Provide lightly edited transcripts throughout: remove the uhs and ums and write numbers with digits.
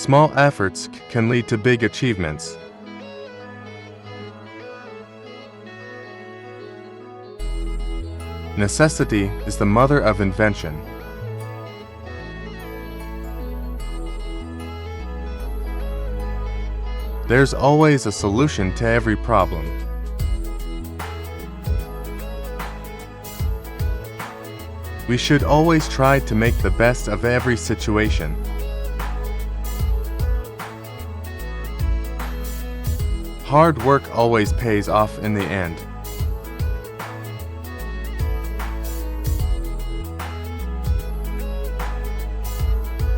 Small efforts can lead to big achievements. Necessity is the mother of invention. There's always a solution to every problem. We should always try to make the best of every situation. Hard work always pays off in the end.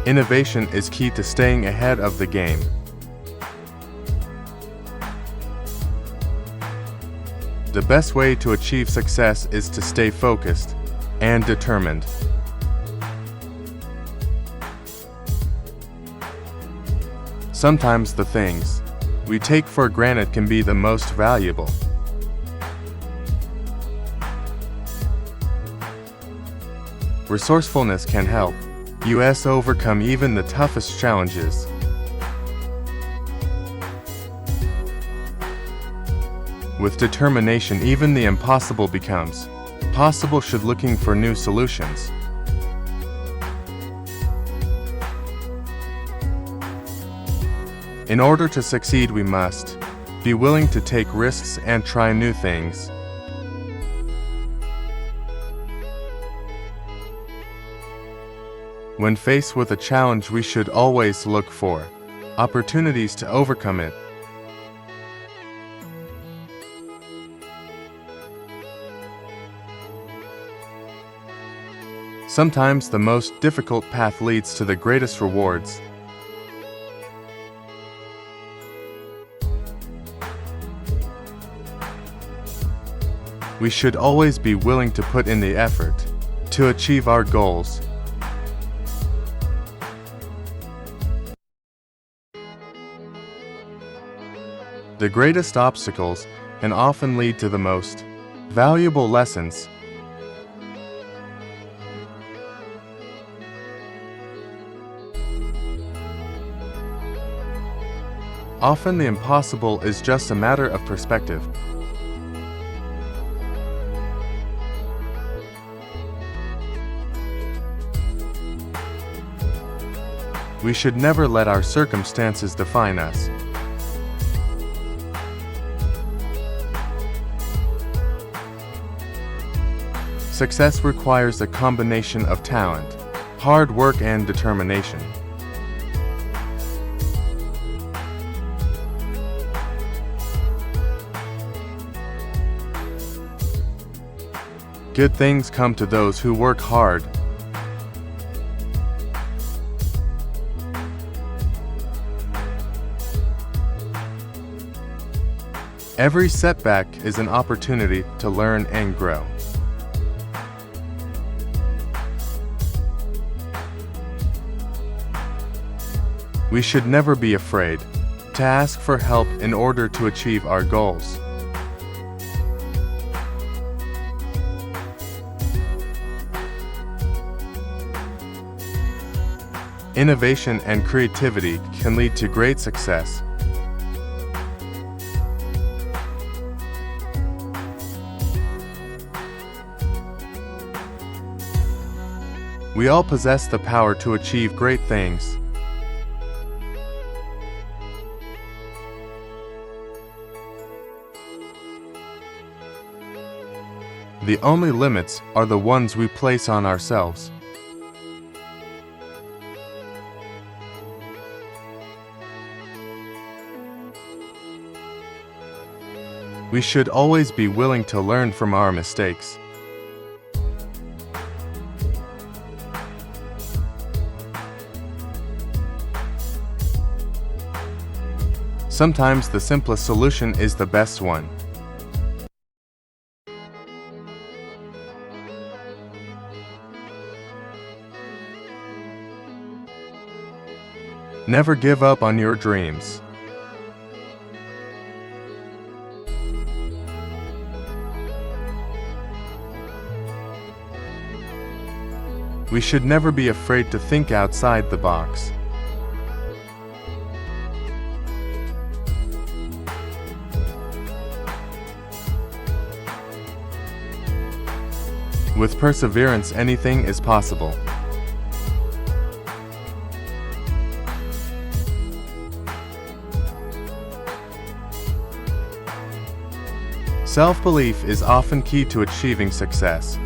Innovation is key to staying ahead of the game. The best way to achieve success is to stay focused and determined. Sometimes the things we take for granted can be the most valuable. Resourcefulness can help us overcome even the toughest challenges. With determination, even the impossible becomes possible. Should looking for new solutions. In order to succeed, we must be willing to take risks and try new things. When faced with a challenge, we should always look for opportunities to overcome it. Sometimes the most difficult path leads to the greatest rewards. We should always be willing to put in the effort to achieve our goals. The greatest obstacles can often lead to the most valuable lessons. Often the impossible is just a matter of perspective. We should never let our circumstances define us. Success requires a combination of talent, hard work, and determination. Good things come to those who work hard. Every setback is an opportunity to learn and grow. We should never be afraid to ask for help in order to achieve our goals. Innovation and creativity can lead to great success. We all possess the power to achieve great things. The only limits are the ones we place on ourselves. We should always be willing to learn from our mistakes. Sometimes the simplest solution is the best one. Never give up on your dreams. We should never be afraid to think outside the box. With perseverance, anything is possible. Self-belief is often key to achieving success.